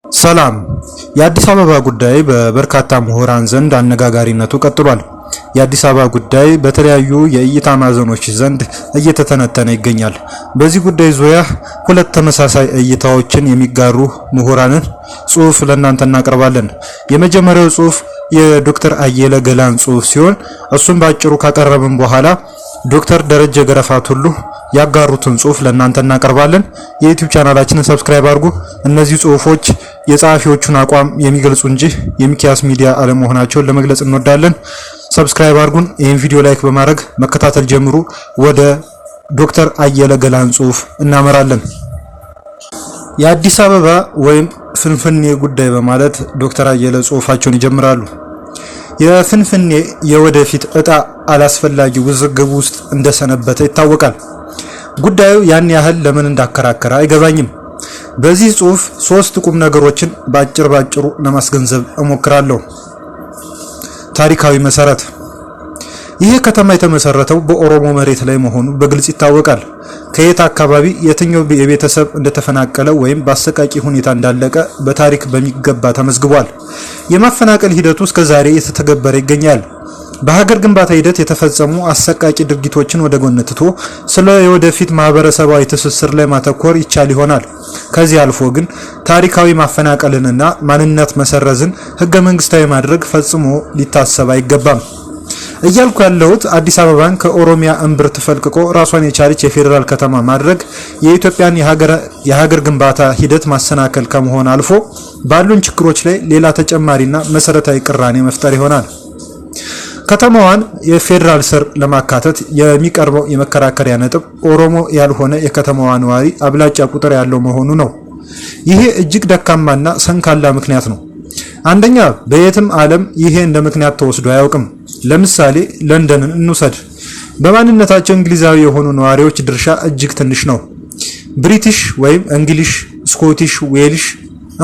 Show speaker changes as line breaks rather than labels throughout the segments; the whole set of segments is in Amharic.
ሰላም። የአዲስ አበባ ጉዳይ በበርካታ ምሁራን ዘንድ አነጋጋሪነቱ ቀጥሏል። የአዲስ አበባ ጉዳይ በተለያዩ የእይታ ማዕዘኖች ዘንድ እየተተነተነ ይገኛል። በዚህ ጉዳይ ዙሪያ ሁለት ተመሳሳይ እይታዎችን የሚጋሩ ምሁራንን ጽሑፍ ለእናንተ እናቀርባለን። የመጀመሪያው ጽሑፍ የዶክተር አየለ ገላን ጽሑፍ ሲሆን እሱን ባጭሩ ካቀረብን በኋላ ዶክተር ደረጀ ገረፋት ሁሉ ያጋሩትን ጽሑፍ ለእናንተ እናቀርባለን። የዩቲዩብ ቻናላችንን ሰብስክራይብ አድርጉ። እነዚህ ጽሑፎች የጸሐፊዎቹን አቋም የሚገልጹ እንጂ የሚኪያስ ሚዲያ አለመሆናቸውን ለመግለጽ እንወዳለን። ሰብስክራይብ አድርጉን። ይህን ቪዲዮ ላይክ በማድረግ መከታተል ጀምሩ። ወደ ዶክተር አየለ ገላን ጽሑፍ እናመራለን። የአዲስ አበባ ወይም ፍንፍኔ ጉዳይ በማለት ዶክተር አየለ ጽሑፋቸውን ይጀምራሉ። የፍንፍኔ የወደፊት ዕጣ አላስፈላጊ ውዝግብ ውስጥ እንደሰነበተ ይታወቃል። ጉዳዩ ያን ያህል ለምን እንዳከራከረ አይገባኝም። በዚህ ጽሑፍ ሶስት ቁም ነገሮችን ባጭሩ ለማስገንዘብ እሞክራለሁ። ታሪካዊ መሰረት። ይሄ ከተማ የተመሰረተው በኦሮሞ መሬት ላይ መሆኑ በግልጽ ይታወቃል። ከየት አካባቢ የትኛው የቤተሰብ እንደተፈናቀለ ወይም በአሰቃቂ ሁኔታ እንዳለቀ በታሪክ በሚገባ ተመዝግቧል። የማፈናቀል ሂደቱ እስከ ዛሬ የተተገበረ ይገኛል። በሀገር ግንባታ ሂደት የተፈጸሙ አሰቃቂ ድርጊቶችን ወደ ጎን ትቶ ስለ የወደፊት ማህበረሰባዊ ትስስር ላይ ማተኮር ይቻል ይሆናል። ከዚህ አልፎ ግን ታሪካዊ ማፈናቀልንና ማንነት መሰረዝን ህገ መንግስታዊ ማድረግ ፈጽሞ ሊታሰብ አይገባም። እያልኩ ያለሁት አዲስ አበባን ከኦሮሚያ እምብርት ፈልቅቆ ራሷን የቻለች የፌዴራል ከተማ ማድረግ የኢትዮጵያን የሀገር ግንባታ ሂደት ማሰናከል ከመሆን አልፎ ባሉን ችግሮች ላይ ሌላ ተጨማሪና መሰረታዊ ቅራኔ መፍጠር ይሆናል። ከተማዋን የፌዴራል ስር ለማካተት የሚቀርበው የመከራከሪያ ነጥብ ኦሮሞ ያልሆነ የከተማዋ ነዋሪ አብላጫ ቁጥር ያለው መሆኑ ነው። ይሄ እጅግ ደካማና ሰንካላ ምክንያት ነው። አንደኛ፣ በየትም ዓለም ይሄ እንደ ምክንያት ተወስዶ አያውቅም። ለምሳሌ ለንደንን እንውሰድ። በማንነታቸው እንግሊዛዊ የሆኑ ነዋሪዎች ድርሻ እጅግ ትንሽ ነው። ብሪቲሽ ወይም እንግሊሽ፣ ስኮቲሽ፣ ዌልሽ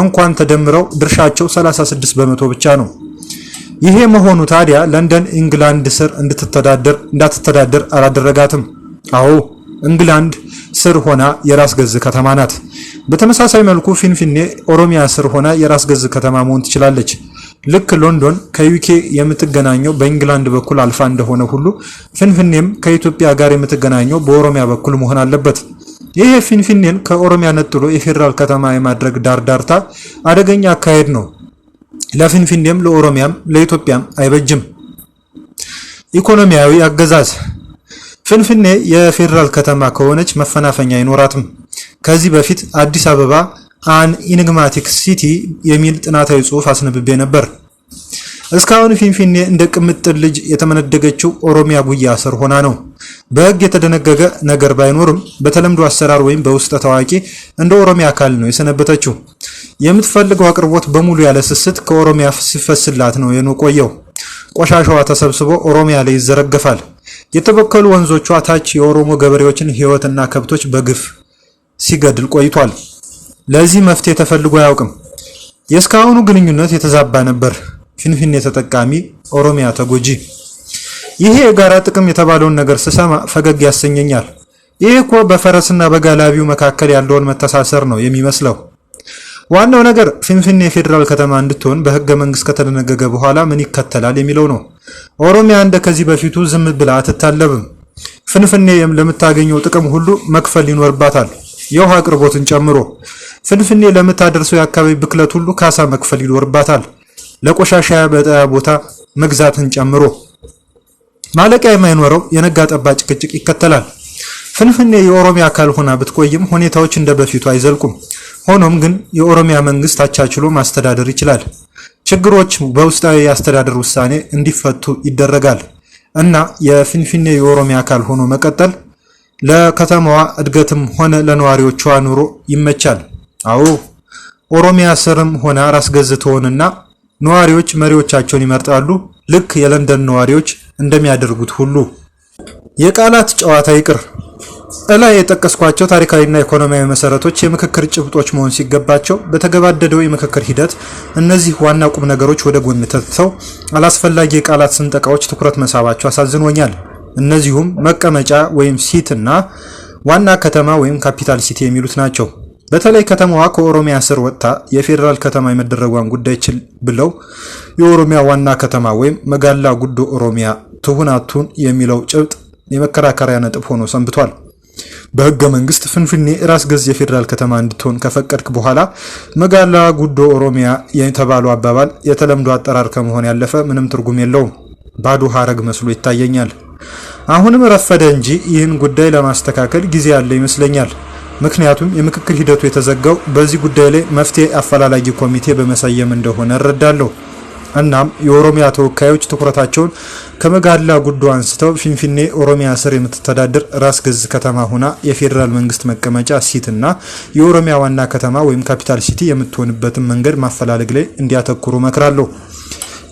እንኳን ተደምረው ድርሻቸው 36 በመቶ ብቻ ነው። ይሄ መሆኑ ታዲያ ለንደን ኢንግላንድ ስር እንዳትተዳደር አላደረጋትም። አዎ ኢንግላንድ ስር ሆና የራስ ገዝ ከተማ ናት። በተመሳሳይ መልኩ ፊንፊኔ ኦሮሚያ ስር ሆና የራስ ገዝ ከተማ መሆን ትችላለች። ልክ ሎንዶን ከዩኬ የምትገናኘው በኢንግላንድ በኩል አልፋ እንደሆነ ሁሉ ፊንፊኔም ከኢትዮጵያ ጋር የምትገናኘው በኦሮሚያ በኩል መሆን አለበት። ይሄ ፊንፊኔን ከኦሮሚያ ነጥሎ የፌዴራል ከተማ የማድረግ ዳርዳርታ አደገኛ አካሄድ ነው። ለፊንፊኔም ለኦሮሚያም ለኢትዮጵያም አይበጅም። ኢኮኖሚያዊ አገዛዝ። ፍንፍኔ የፌዴራል ከተማ ከሆነች መፈናፈኛ አይኖራትም። ከዚህ በፊት አዲስ አበባ አን ኢንግማቲክ ሲቲ የሚል ጥናታዊ ጽሑፍ አስነብቤ ነበር። እስካሁን ፊንፊኔ እንደ ቅምጥል ልጅ የተመነደገችው ኦሮሚያ ጉያ ስር ሆና ነው። በሕግ የተደነገገ ነገር ባይኖርም በተለምዶ አሰራር ወይም በውስጠ ታዋቂ እንደ ኦሮሚያ አካል ነው የሰነበተችው። የምትፈልገው አቅርቦት በሙሉ ያለ ስስት ከኦሮሚያ ሲፈስላት ነው የቆየው። ቆሻሻዋ ተሰብስቦ ኦሮሚያ ላይ ይዘረገፋል። የተበከሉ ወንዞቿ ታች የኦሮሞ ገበሬዎችን ሕይወትና ከብቶች በግፍ ሲገድል ቆይቷል። ለዚህ መፍትሄ ተፈልጎ አያውቅም። የእስካሁኑ ግንኙነት የተዛባ ነበር። ፊንፊኔ ተጠቃሚ፣ ኦሮሚያ ተጎጂ። ይሄ የጋራ ጥቅም የተባለውን ነገር ስሰማ ፈገግ ያሰኘኛል። ይሄ እኮ በፈረስና በጋላቢው መካከል ያለውን መተሳሰር ነው የሚመስለው። ዋናው ነገር ፊንፊኔ የፌዴራል ከተማ እንድትሆን በህገ መንግስት ከተደነገገ በኋላ ምን ይከተላል የሚለው ነው። ኦሮሚያ እንደ ከዚህ በፊቱ ዝም ብላ አትታለብም። ፍንፍኔ ለምታገኘው ጥቅም ሁሉ መክፈል ይኖርባታል፣ የውሃ አቅርቦትን ጨምሮ። ፍንፍኔ ለምታደርሰው የአካባቢ ብክለት ሁሉ ካሳ መክፈል ይኖርባታል፣ ለቆሻሻ መጣያ ቦታ መግዛትን ጨምሮ። ማለቂያ የማይኖረው የነጋ ጠባ ጭቅጭቅ ይከተላል። ፍንፍኔ የኦሮሚያ አካል ሆና ብትቆይም ሁኔታዎች እንደ በፊቱ አይዘልቁም። ሆኖም ግን የኦሮሚያ መንግስት አቻችሎ ማስተዳደር ይችላል። ችግሮች በውስጣዊ የአስተዳደር ውሳኔ እንዲፈቱ ይደረጋል እና የፊንፊኔ የኦሮሚያ አካል ሆኖ መቀጠል ለከተማዋ እድገትም ሆነ ለነዋሪዎቿ ኑሮ ይመቻል። አዎ ኦሮሚያ ስርም ሆነ ራስ ገዝ ትሆንና ነዋሪዎች መሪዎቻቸውን ይመርጣሉ፣ ልክ የለንደን ነዋሪዎች እንደሚያደርጉት ሁሉ። የቃላት ጨዋታ ይቅር። እላይ የጠቀስኳቸው ታሪካዊና ኢኮኖሚያዊ መሰረቶች የምክክር ጭብጦች መሆን ሲገባቸው በተገባደደው የምክክር ሂደት እነዚህ ዋና ቁም ነገሮች ወደ ጎን ተትተው አላስፈላጊ የቃላት ስንጠቃዎች ትኩረት መሳባቸው አሳዝኖኛል። እነዚሁም መቀመጫ ወይም ሲት እና ዋና ከተማ ወይም ካፒታል ሲቲ የሚሉት ናቸው። በተለይ ከተማዋ ከኦሮሚያ ስር ወጥታ የፌዴራል ከተማ የመደረጓን ጉዳይ ችል ብለው የኦሮሚያ ዋና ከተማ ወይም መጋላ ጉዶ ኦሮሚያ ትሁናቱን የሚለው ጭብጥ የመከራከሪያ ነጥብ ሆኖ ሰንብቷል። በህገ መንግስት ፍንፍኔ ራስ ገዝ የፌዴራል ከተማ እንድትሆን ከፈቀድክ በኋላ መጋላ ጉዶ ኦሮሚያ የተባለው አባባል የተለምዶ አጠራር ከመሆን ያለፈ ምንም ትርጉም የለውም። ባዶ ሐረግ መስሎ ይታየኛል። አሁንም ረፈደ እንጂ ይህን ጉዳይ ለማስተካከል ጊዜ ያለ ይመስለኛል። ምክንያቱም የምክክር ሂደቱ የተዘጋው በዚህ ጉዳይ ላይ መፍትሄ አፈላላጊ ኮሚቴ በመሰየም እንደሆነ እረዳለሁ። እናም የኦሮሚያ ተወካዮች ትኩረታቸውን ከመጋላ ጉዶ አንስተው ፊንፊኔ ኦሮሚያ ስር የምትተዳደር ራስ ገዝ ከተማ ሆና የፌዴራል መንግስት መቀመጫ ሲትና የኦሮሚያ ዋና ከተማ ወይም ካፒታል ሲቲ የምትሆንበትን መንገድ ማፈላለግ ላይ እንዲያተኩሩ መክራለሁ።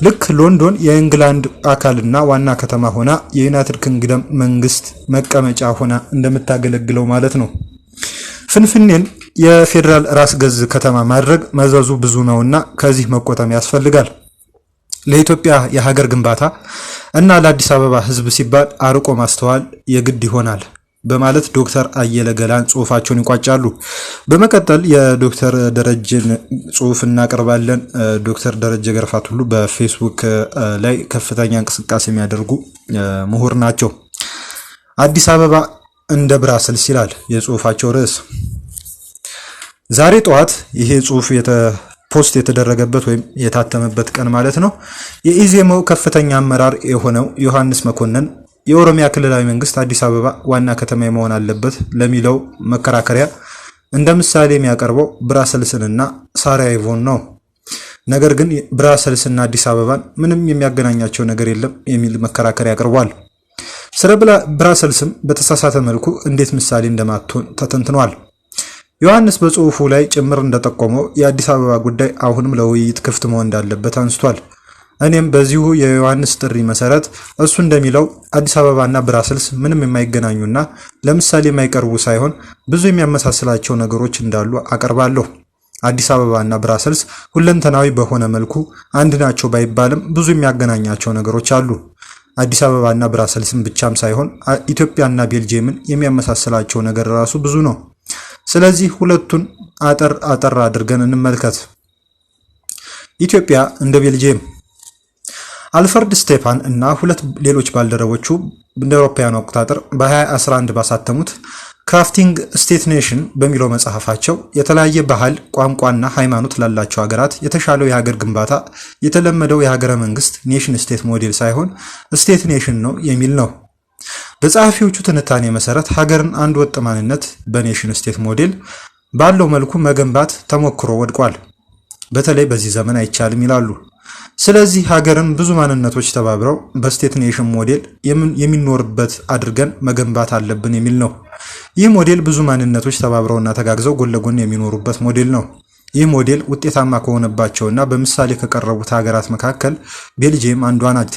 ልክ ሎንዶን የእንግላንድ አካልና ዋና ከተማ ሆና የዩናይትድ ኪንግደም መንግስት መቀመጫ ሆና እንደምታገለግለው ማለት ነው። ፍንፍኔን የፌዴራል ራስ ገዝ ከተማ ማድረግ መዘዙ ብዙ ነውና ከዚህ መቆጠም ያስፈልጋል። ለኢትዮጵያ የሀገር ግንባታ እና ለአዲስ አበባ ህዝብ ሲባል አርቆ ማስተዋል የግድ ይሆናል በማለት ዶክተር አየለ ገላን ጽሁፋቸውን ይቋጫሉ። በመቀጠል የዶክተር ደረጀን ጽሁፍ እናቀርባለን። ዶክተር ደረጀ ገርፋት ሁሉ በፌስቡክ ላይ ከፍተኛ እንቅስቃሴ የሚያደርጉ ምሁር ናቸው። አዲስ አበባ እንደ ብራስልስ ይላል የጽሁፋቸው ርዕስ። ዛሬ ጠዋት ይሄ ጽሁፍ ፖስት የተደረገበት ወይም የታተመበት ቀን ማለት ነው። የኢዜማው ከፍተኛ አመራር የሆነው ዮሐንስ መኮንን የኦሮሚያ ክልላዊ መንግስት አዲስ አበባ ዋና ከተማ መሆን አለበት ለሚለው መከራከሪያ እንደ ምሳሌ የሚያቀርበው ብራሰልስንና ሳራዬቮን ነው። ነገር ግን ብራሰልስና አዲስ አበባን ምንም የሚያገናኛቸው ነገር የለም የሚል መከራከሪያ ያቀርቧል። ስለ ብራሰልስም በተሳሳተ መልኩ እንዴት ምሳሌ እንደማትሆን ተተንትኗል። ዮሐንስ በጽሁፉ ላይ ጭምር እንደጠቆመው የአዲስ አበባ ጉዳይ አሁንም ለውይይት ክፍት መሆን እንዳለበት አንስቷል። እኔም በዚሁ የዮሐንስ ጥሪ መሰረት እሱ እንደሚለው አዲስ አበባና ብራስልስ ምንም የማይገናኙና ለምሳሌ የማይቀርቡ ሳይሆን ብዙ የሚያመሳስላቸው ነገሮች እንዳሉ አቀርባለሁ። አዲስ አበባና ብራስልስ ሁለንተናዊ በሆነ መልኩ አንድ ናቸው ባይባልም ብዙ የሚያገናኛቸው ነገሮች አሉ። አዲስ አበባና ብራስልስም ብቻም ሳይሆን ኢትዮጵያና ቤልጂየምን የሚያመሳስላቸው ነገር ራሱ ብዙ ነው። ስለዚህ ሁለቱን አጠር አድርገን እንመልከት። ኢትዮጵያ እንደ ቤልጂየም አልፈርድ ስቴፓን እና ሁለት ሌሎች ባልደረቦቹ እንደ አውሮፓውያን አቆጣጠር በ2011 ባሳተሙት ክራፍቲንግ ስቴት ኔሽን በሚለው መጽሐፋቸው የተለያየ ባህል፣ ቋንቋና ሃይማኖት ላላቸው ሀገራት የተሻለው የሀገር ግንባታ የተለመደው የሀገረ መንግስት ኔሽን ስቴት ሞዴል ሳይሆን ስቴት ኔሽን ነው የሚል ነው። በጸሐፊዎቹ ትንታኔ መሰረት ሀገርን አንድ ወጥ ማንነት በኔሽን ስቴት ሞዴል ባለው መልኩ መገንባት ተሞክሮ ወድቋል። በተለይ በዚህ ዘመን አይቻልም ይላሉ። ስለዚህ ሀገርን ብዙ ማንነቶች ተባብረው በስቴት ኔሽን ሞዴል የሚኖርበት አድርገን መገንባት አለብን የሚል ነው። ይህ ሞዴል ብዙ ማንነቶች ተባብረውና ተጋግዘው ጎን ለጎን የሚኖሩበት ሞዴል ነው። ይህ ሞዴል ውጤታማ ከሆነባቸውና በምሳሌ ከቀረቡት ሀገራት መካከል ቤልጂየም አንዷ ናት።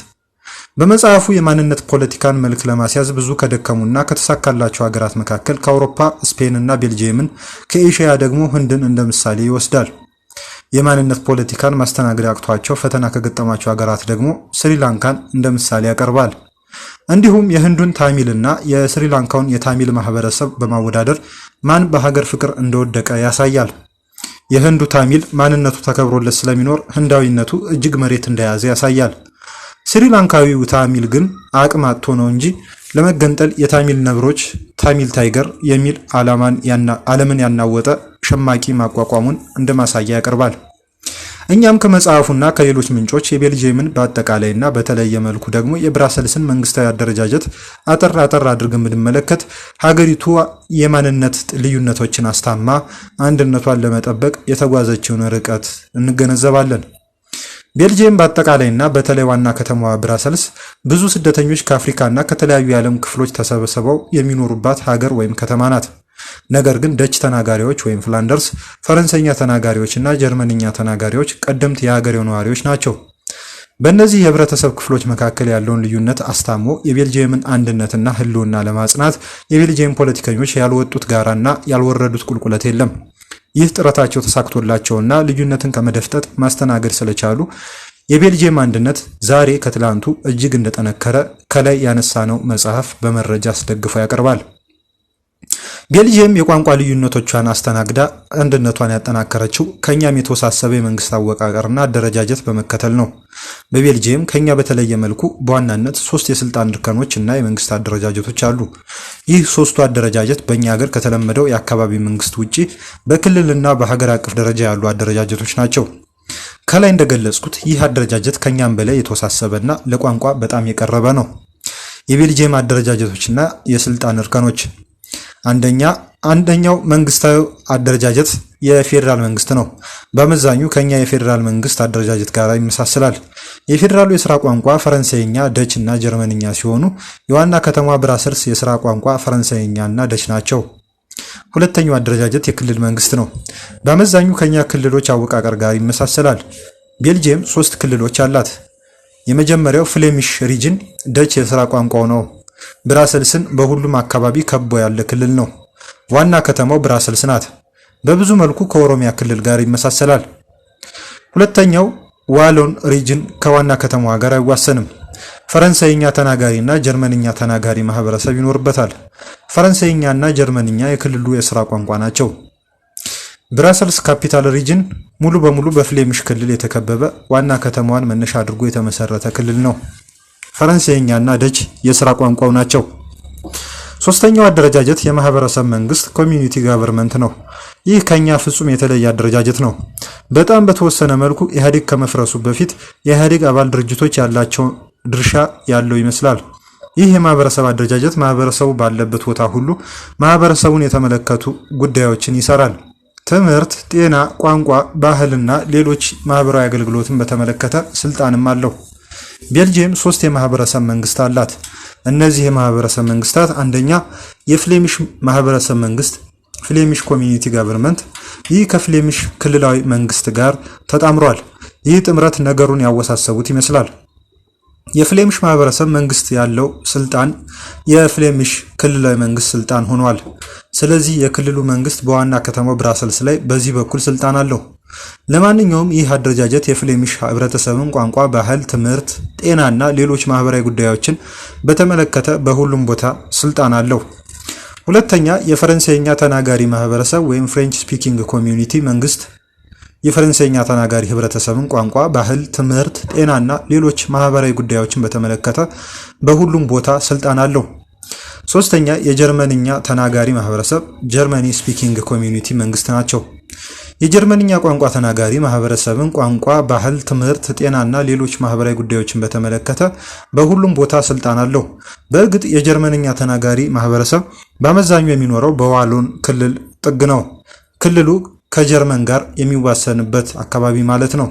በመጽሐፉ የማንነት ፖለቲካን መልክ ለማስያዝ ብዙ ከደከሙና ከተሳካላቸው ሀገራት መካከል ከአውሮፓ ስፔንና ቤልጂየምን፣ ከኤሽያ ደግሞ ህንድን እንደ ምሳሌ ይወስዳል። የማንነት ፖለቲካን ማስተናገድ አቅቷቸው ፈተና ከገጠማቸው ሀገራት ደግሞ ስሪላንካን እንደ ምሳሌ ያቀርባል። እንዲሁም የህንዱን ታሚልና የስሪላንካውን የታሚል ማህበረሰብ በማወዳደር ማን በሀገር ፍቅር እንደወደቀ ያሳያል። የህንዱ ታሚል ማንነቱ ተከብሮለት ስለሚኖር ህንዳዊነቱ እጅግ መሬት እንደያዘ ያሳያል። ስሪላንካዊው ታሚል ግን አቅም አጥቶ ነው እንጂ ለመገንጠል የታሚል ነብሮች ታሚል ታይገር የሚል ዓለምን ያናወጠ ሸማቂ ማቋቋሙን እንደ ማሳያ ያቀርባል። እኛም ከመጽሐፉና ከሌሎች ምንጮች የቤልጂየምን በአጠቃላይና በተለየ መልኩ ደግሞ የብራሰልስን መንግስታዊ አደረጃጀት አጠር አድርገን ብንመለከት ሀገሪቱ የማንነት ልዩነቶችን አስታማ አንድነቷን ለመጠበቅ የተጓዘችውን ርቀት እንገነዘባለን። ቤልጂየም በአጠቃላይና በተለይ ዋና ከተማዋ ብራሰልስ ብዙ ስደተኞች ከአፍሪካና ከተለያዩ የዓለም ክፍሎች ተሰብስበው የሚኖሩባት ሀገር ወይም ከተማ ናት። ነገር ግን ደች ተናጋሪዎች ወይም ፍላንደርስ፣ ፈረንሰኛ ተናጋሪዎች እና ጀርመንኛ ተናጋሪዎች ቀደምት የሀገሬው ነዋሪዎች ናቸው። በእነዚህ የህብረተሰብ ክፍሎች መካከል ያለውን ልዩነት አስታሞ የቤልጂየምን አንድነትና ህልውና ለማጽናት የቤልጂየም ፖለቲከኞች ያልወጡት ጋራና ያልወረዱት ቁልቁለት የለም። ይህ ጥረታቸው ተሳክቶላቸውና ልዩነትን ከመደፍጠጥ ማስተናገድ ስለቻሉ የቤልጂየም አንድነት ዛሬ ከትላንቱ እጅግ እንደጠነከረ ከላይ ያነሳነው መጽሐፍ በመረጃ አስደግፎ ያቀርባል። ቤልጂየም የቋንቋ ልዩነቶቿን አስተናግዳ አንድነቷን ያጠናከረችው ከኛም የተወሳሰበ የመንግስት አወቃቀርና አደረጃጀት በመከተል ነው። በቤልጂየም ከኛ በተለየ መልኩ በዋናነት 3 የስልጣን እርከኖች እና የመንግስት አደረጃጀቶች አሉ። ይህ ሶስቱ አደረጃጀት በእኛ ሀገር ከተለመደው የአካባቢ መንግስት ውጪ በክልልና በሀገር አቀፍ ደረጃ ያሉ አደረጃጀቶች ናቸው። ከላይ እንደገለጽኩት ይህ አደረጃጀት ከኛም በላይ የተወሳሰበና ለቋንቋ በጣም የቀረበ ነው። የቤልጂየም አደረጃጀቶችና የስልጣን እርከኖች አንደኛው መንግስታዊ አደረጃጀት የፌዴራል መንግስት ነው። በአመዛኙ ከኛ የፌዴራል መንግስት አደረጃጀት ጋር ይመሳሰላል። የፌዴራሉ የሥራ ቋንቋ ፈረንሳይኛ፣ ደች እና ጀርመንኛ ሲሆኑ የዋና ከተማ ብራሰልስ የሥራ ቋንቋ ፈረንሳይኛ እና ደች ናቸው። ሁለተኛው አደረጃጀት የክልል መንግስት ነው። በአመዛኙ ከኛ ክልሎች አወቃቀር ጋር ይመሳሰላል። ቤልጂየም 3 ክልሎች አላት። የመጀመሪያው ፍሌሚሽ ሪጅን ደች የሥራ ቋንቋው ነው። ብራሰልስን በሁሉም አካባቢ ከቦ ያለ ክልል ነው። ዋና ከተማው ብራሰልስ ናት። በብዙ መልኩ ከኦሮሚያ ክልል ጋር ይመሳሰላል። ሁለተኛው ዋሎን ሪጅን ከዋና ከተማዋ ጋር አይዋሰንም። ፈረንሳይኛ ተናጋሪ እና ጀርመንኛ ተናጋሪ ማህበረሰብ ይኖርበታል። ፈረንሳይኛ እና ጀርመንኛ የክልሉ የሥራ ቋንቋ ናቸው። ብራሰልስ ካፒታል ሪጅን ሙሉ በሙሉ በፍሌሚሽ ክልል የተከበበ ዋና ከተማዋን መነሻ አድርጎ የተመሰረተ ክልል ነው። ፈረንሳይኛ እና ደች የሥራ ቋንቋው ናቸው። ሶስተኛው አደረጃጀት የማህበረሰብ መንግስት ኮሚዩኒቲ ጋቨርንመንት ነው። ይህ ከኛ ፍጹም የተለየ አደረጃጀት ነው። በጣም በተወሰነ መልኩ ኢህአዴግ ከመፍረሱ በፊት የኢህአዴግ አባል ድርጅቶች ያላቸው ድርሻ ያለው ይመስላል። ይህ የማህበረሰብ አደረጃጀት ማህበረሰቡ ባለበት ቦታ ሁሉ ማህበረሰቡን የተመለከቱ ጉዳዮችን ይሰራል። ትምህርት፣ ጤና፣ ቋንቋ፣ ባህልና ሌሎች ማህበራዊ አገልግሎትን በተመለከተ ስልጣንም አለው። ቤልጂየም 3 የማህበረሰብ መንግስት አላት። እነዚህ የማህበረሰብ መንግስታት አንደኛ የፍሌሚሽ ማህበረሰብ መንግስት ፍሌሚሽ ኮሚኒቲ ጋቨርንመንት። ይህ ከፍሌሚሽ ክልላዊ መንግስት ጋር ተጣምሯል። ይህ ጥምረት ነገሩን ያወሳሰቡት ይመስላል። የፍሌሚሽ ማህበረሰብ መንግስት ያለው ስልጣን የፍሌሚሽ ክልላዊ መንግስት ስልጣን ሆኗል። ስለዚህ የክልሉ መንግስት በዋና ከተማው ብራሰልስ ላይ በዚህ በኩል ስልጣን አለው። ለማንኛውም ይህ አደረጃጀት የፍሌሚሽ ህብረተሰብን ቋንቋ፣ ባህል፣ ትምህርት፣ ጤናና ሌሎች ማህበራዊ ጉዳዮችን በተመለከተ በሁሉም ቦታ ስልጣን አለው። ሁለተኛ የፈረንሳይኛ ተናጋሪ ማህበረሰብ ወይም ፍሬንች ስፒኪንግ ኮሚዩኒቲ መንግስት የፈረንሳይኛ ተናጋሪ ህብረተሰብን ቋንቋ፣ ባህል፣ ትምህርት፣ ጤናና ሌሎች ማህበራዊ ጉዳዮችን በተመለከተ በሁሉም ቦታ ስልጣን አለው። ሶስተኛ የጀርመንኛ ተናጋሪ ማህበረሰብ ጀርመኒ ስፒኪንግ ኮሚዩኒቲ መንግስት ናቸው። የጀርመንኛ ቋንቋ ተናጋሪ ማህበረሰብን ቋንቋ፣ ባህል፣ ትምህርት፣ ጤናና ሌሎች ማህበራዊ ጉዳዮችን በተመለከተ በሁሉም ቦታ ስልጣን አለው። በእርግጥ የጀርመንኛ ተናጋሪ ማህበረሰብ በአመዛኙ የሚኖረው በዋሎን ክልል ጥግ ነው። ክልሉ ከጀርመን ጋር የሚዋሰንበት አካባቢ ማለት ነው።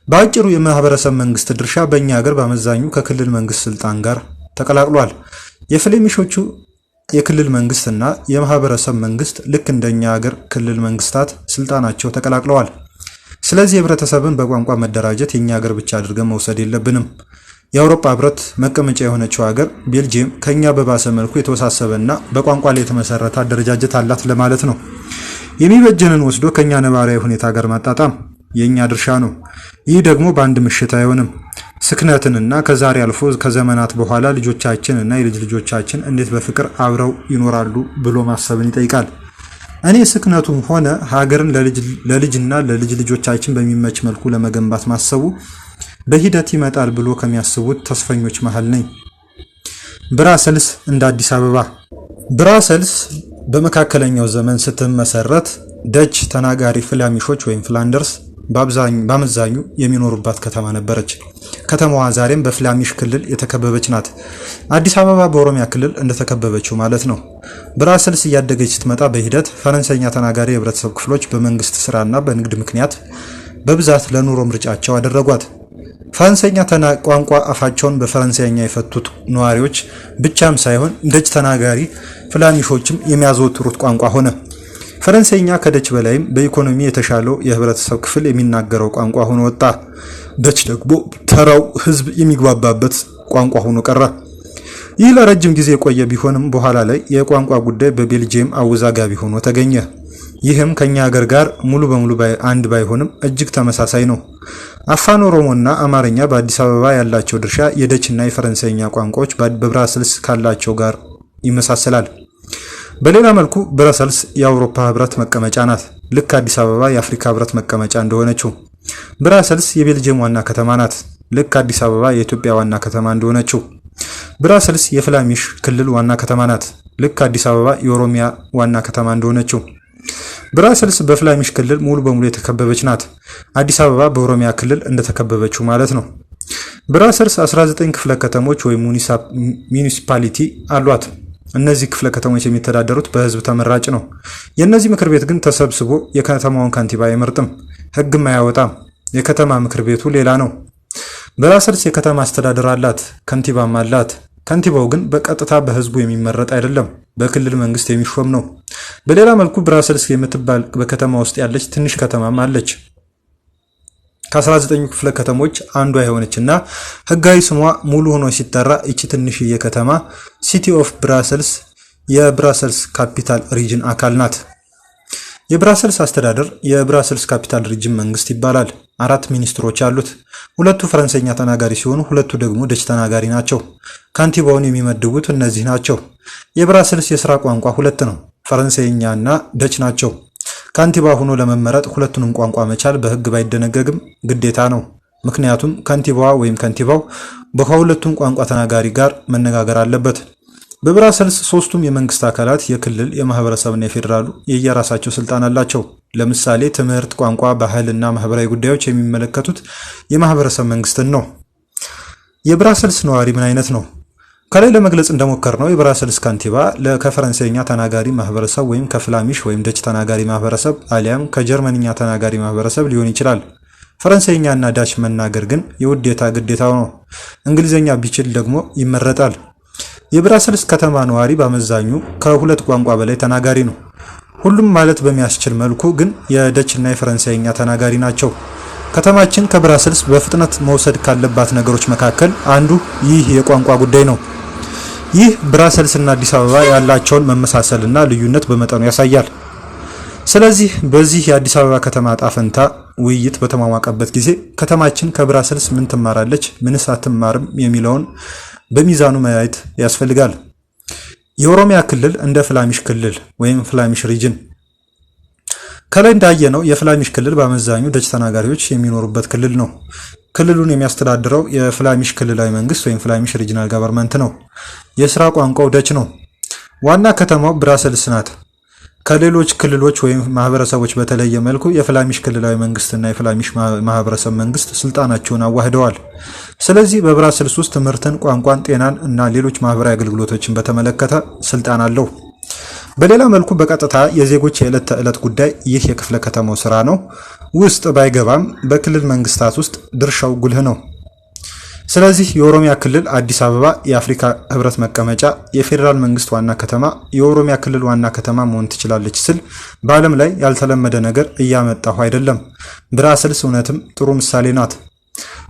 በአጭሩ የማህበረሰብ መንግስት ድርሻ በእኛ ሀገር በአመዛኙ ከክልል መንግስት ስልጣን ጋር ተቀላቅሏል። የፍሌሚሾቹ የክልል መንግስትና የማህበረሰብ መንግስት ልክ እንደኛ ሀገር ክልል መንግስታት ስልጣናቸው ተቀላቅለዋል። ስለዚህ ህብረተሰብን በቋንቋ መደራጀት የኛ ሀገር ብቻ አድርገን መውሰድ የለብንም። የአውሮፓ ህብረት መቀመጫ የሆነችው ሀገር ቤልጂየም ከኛ በባሰ መልኩ የተወሳሰበና በቋንቋ ላይ የተመሰረተ አደረጃጀት አላት ለማለት ነው። የሚበጀንን ወስዶ ከኛ ነባራዊ ሁኔታ ጋር ማጣጣም የኛ ድርሻ ነው። ይህ ደግሞ በአንድ ምሽት አይሆንም። ስክነትንና ከዛሬ አልፎ ከዘመናት በኋላ ልጆቻችን እና የልጅ ልጆቻችን እንዴት በፍቅር አብረው ይኖራሉ ብሎ ማሰብን ይጠይቃል። እኔ ስክነቱም ሆነ ሀገርን ለልጅና ለልጅ ልጆቻችን በሚመች መልኩ ለመገንባት ማሰቡ በሂደት ይመጣል ብሎ ከሚያስቡት ተስፈኞች መሃል ነኝ። ብራሰልስ እንደ አዲስ አበባ። ብራሰልስ በመካከለኛው ዘመን ስትመሰረት ደች ተናጋሪ ፍላሚሾች ወይም ፍላንደርስ በአመዛኙ የሚኖሩባት ከተማ ነበረች። ከተማዋ ዛሬም በፍላሚሽ ክልል የተከበበች ናት። አዲስ አበባ በኦሮሚያ ክልል እንደተከበበችው ማለት ነው። ብራሰልስ እያደገች ስትመጣ በሂደት ፈረንሳይኛ ተናጋሪ የህብረተሰብ ክፍሎች በመንግስት ስራና በንግድ ምክንያት በብዛት ለኑሮ ምርጫቸው አደረጓት። ፈረንሳይኛ ቋንቋ አፋቸውን በፈረንሳይኛ የፈቱት ነዋሪዎች ብቻም ሳይሆን ደች ተናጋሪ ፍላሚሾችም የሚያዘወትሩት ቋንቋ ሆነ። ፈረንሳይኛ ከደች በላይም በኢኮኖሚ የተሻለው የህብረተሰብ ክፍል የሚናገረው ቋንቋ ሆኖ ወጣ። ደች ደግሞ ተራው ህዝብ የሚግባባበት ቋንቋ ሆኖ ቀረ። ይህ ለረጅም ጊዜ የቆየ ቢሆንም በኋላ ላይ የቋንቋ ጉዳይ በቤልጂየም አወዛጋቢ ሆኖ ተገኘ። ይህም ከኛ ሀገር ጋር ሙሉ በሙሉ አንድ ባይሆንም እጅግ ተመሳሳይ ነው። አፋን ኦሮሞና አማርኛ በአዲስ አበባ ያላቸው ድርሻ የደችና የፈረንሳይኛ ቋንቋዎች በብራሰልስ ካላቸው ጋር ይመሳሰላል። በሌላ መልኩ ብራሰልስ የአውሮፓ ህብረት መቀመጫ ናት፣ ልክ አዲስ አበባ የአፍሪካ ህብረት መቀመጫ እንደሆነችው። ብራሰልስ የቤልጅየም ዋና ከተማ ናት፣ ልክ አዲስ አበባ የኢትዮጵያ ዋና ከተማ እንደሆነችው። ብራሰልስ የፍላሚሽ ክልል ዋና ከተማ ናት፣ ልክ አዲስ አበባ የኦሮሚያ ዋና ከተማ እንደሆነችው። ብራሰልስ በፍላሚሽ ክልል ሙሉ በሙሉ የተከበበች ናት፣ አዲስ አበባ በኦሮሚያ ክልል እንደተከበበችው ማለት ነው። ብራሰልስ 19 ክፍለ ከተሞች ወይም ሙኒሲፓሊቲ አሏት። እነዚህ ክፍለ ከተሞች የሚተዳደሩት በህዝብ ተመራጭ ነው። የእነዚህ ምክር ቤት ግን ተሰብስቦ የከተማውን ከንቲባ አይመርጥም፣ ህግም አያወጣም። የከተማ ምክር ቤቱ ሌላ ነው። ብራሰልስ የከተማ አስተዳደር አላት፣ ከንቲባም አላት። ከንቲባው ግን በቀጥታ በህዝቡ የሚመረጥ አይደለም፣ በክልል መንግስት የሚሾም ነው። በሌላ መልኩ ብራሰልስ የምትባል በከተማ ውስጥ ያለች ትንሽ ከተማም አለች። ከ19 ክፍለ ከተሞች አንዷ የሆነችና ህጋዊ ስሟ ሙሉ ሆኖ ሲጠራ እቺ ትንሽዬ ከተማ ሲቲ ኦፍ ብራሰልስ የብራሰልስ ካፒታል ሪጅን አካል ናት። የብራሰልስ አስተዳደር የብራሰልስ ካፒታል ሪጅን መንግስት ይባላል። 4 ሚኒስትሮች አሉት። 2ቱ ፈረንሳይኛ ተናጋሪ ሲሆኑ 2ቱ ደግሞ ደች ተናጋሪ ናቸው። ካንቲባውን የሚመድቡት እነዚህ ናቸው። የብራሰልስ የሥራ ቋንቋ 2 ነው፣ ፈረንሳይኛ እና ደች ናቸው። ካንቲባ ሆኖ ለመመረጥ 2ቱንም ቋንቋ መቻል በህግ ባይደነገግም ግዴታ ነው። ምክንያቱም ካንቲባዋ ወይም ካንቲባው በሁለቱም ቋንቋ ተናጋሪ ጋር መነጋገር አለበት። በብራሰልስ 3ቱም የመንግስት አካላት የክልል፣ የማህበረሰብና የፌዴራሉ የየራሳቸው ስልጣን አላቸው። ለምሳሌ ትምህርት፣ ቋንቋ፣ ባህል እና ማህበራዊ ጉዳዮች የሚመለከቱት የማህበረሰብ መንግስትን ነው። የብራሰልስ ነዋሪ ምን አይነት ነው? ከላይ ለመግለጽ እንደሞከርነው የብራሰልስ ካንቲባ ከፈረንሳይኛ ተናጋሪ ማህበረሰብ ወይም ከፍላሚሽ ወይም ደች ተናጋሪ ማህበረሰብ አሊያም ከጀርመንኛ ተናጋሪ ማህበረሰብ ሊሆን ይችላል። ፈረንሳይኛ እና ዳች መናገር ግን የውዴታ ግዴታው ነው። እንግሊዝኛ ቢችል ደግሞ ይመረጣል። የብራሰልስ ከተማ ነዋሪ በአመዛኙ ከ2 ቋንቋ በላይ ተናጋሪ ነው። ሁሉም ማለት በሚያስችል መልኩ ግን የደች እና የፈረንሳይኛ ተናጋሪ ናቸው። ከተማችን ከብራሰልስ በፍጥነት መውሰድ ካለባት ነገሮች መካከል አንዱ ይህ የቋንቋ ጉዳይ ነው። ይህ ብራሰልስ እና አዲስ አበባ ያላቸውን መመሳሰልና ልዩነት በመጠኑ ያሳያል። ስለዚህ በዚህ የአዲስ አበባ ከተማ ዕጣ ፈንታ ውይይት በተሟሟቀበት ጊዜ ከተማችን ከብራሰልስ ምን ትማራለች፣ ምንስ አትማርም የሚለውን በሚዛኑ ማየት ያስፈልጋል። የኦሮሚያ ክልል እንደ ፍላሚሽ ክልል ወይም ፍላሚሽ ሪጅን ከላይ እንዳየነው የፍላሚሽ ክልል በአመዛኙ ደች ተናጋሪዎች የሚኖሩበት ክልል ነው። ክልሉን የሚያስተዳድረው የፍላሚሽ ክልላዊ መንግስት ወይም ፍላሚሽ ሪጂናል ገቨርንመንት ነው። የስራ ቋንቋው ደች ነው። ዋና ከተማው ብራሰልስ ናት። ከሌሎች ክልሎች ወይም ማህበረሰቦች በተለየ መልኩ የፍላሚሽ ክልላዊ መንግስትና የፍላሚሽ ማህበረሰብ መንግስት ስልጣናቸውን አዋህደዋል። ስለዚህ በብራሰልስ ውስጥ ትምህርትን፣ ቋንቋን፣ ጤናን እና ሌሎች ማህበራዊ አገልግሎቶችን በተመለከተ ስልጣን አለው። በሌላ መልኩ በቀጥታ የዜጎች የዕለት ተዕለት ጉዳይ ይህ የክፍለ ከተማው ስራ ነው ውስጥ ባይገባም በክልል መንግስታት ውስጥ ድርሻው ጉልህ ነው። ስለዚህ የኦሮሚያ ክልል አዲስ አበባ የአፍሪካ ህብረት መቀመጫ፣ የፌዴራል መንግስት ዋና ከተማ፣ የኦሮሚያ ክልል ዋና ከተማ መሆን ትችላለች ስል በዓለም ላይ ያልተለመደ ነገር እያመጣሁ አይደለም። ብራሰልስ እውነትም ጥሩ ምሳሌ ናት።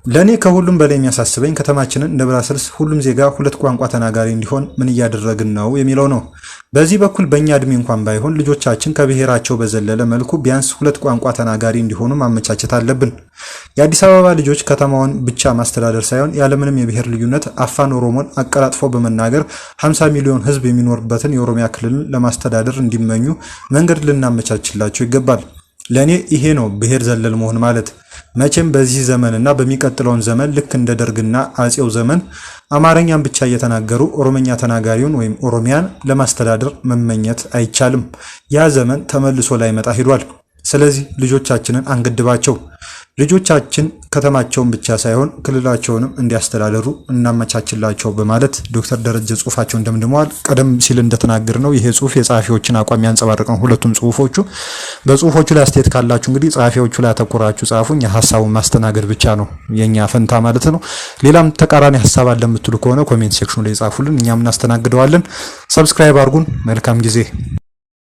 ለኔ ከሁሉም በላይ የሚያሳስበኝ ከተማችንን እንደ ብራሰልስ ሁሉም ዜጋ 2 ቋንቋ ተናጋሪ እንዲሆን ምን እያደረግን ነው የሚለው ነው። በዚህ በኩል በእኛ እድሜ እንኳን ባይሆን ልጆቻችን ከብሔራቸው በዘለለ መልኩ ቢያንስ 2 ቋንቋ ተናጋሪ እንዲሆኑ ማመቻቸት አለብን። የአዲስ አበባ ልጆች ከተማውን ብቻ ማስተዳደር ሳይሆን ያለምንም የብሔር ልዩነት አፋን ኦሮሞን አቀላጥፎ በመናገር 50 ሚሊዮን ህዝብ የሚኖርበትን የኦሮሚያ ክልልን ለማስተዳደር እንዲመኙ መንገድ ልናመቻችላቸው ይገባል። ለኔ ይሄ ነው ብሔር ዘለል መሆን ማለት። መቼም በዚህ ዘመንና በሚቀጥለውን ዘመን ልክ እንደ ደርግና አጼው ዘመን አማርኛን ብቻ እየተናገሩ ኦሮሞኛ ተናጋሪውን ወይም ኦሮሚያን ለማስተዳደር መመኘት አይቻልም። ያ ዘመን ተመልሶ ላይመጣ ሄዷል። ስለዚህ ልጆቻችንን አንገድባቸው። ልጆቻችን ከተማቸውን ብቻ ሳይሆን ክልላቸውንም እንዲያስተዳደሩ እናመቻችላቸው በማለት ዶክተር ደረጀ ጽሁፋቸውን ደምድመዋል። ቀደም ሲል እንደተናገርነው ይሄ ጽሁፍ የጸሐፊዎችን አቋም ያንጸባርቅ ነው። ሁለቱም ጽሁፎቹ በጽሁፎቹ ላይ አስተያየት ካላችሁ እንግዲህ ጸሐፊዎቹ ላይ አተኩራችሁ ጻፉኝ። ሐሳቡን ማስተናገድ ብቻ ነው የኛ ፈንታ ማለት ነው። ሌላም ተቃራኒ ሐሳብ አለ የምትሉ ከሆነ ኮሜንት ሴክሽኑ ላይ ጻፉልን፣ እኛም እናስተናግደዋለን። ሰብስክራይብ አድርጉን። መልካም ጊዜ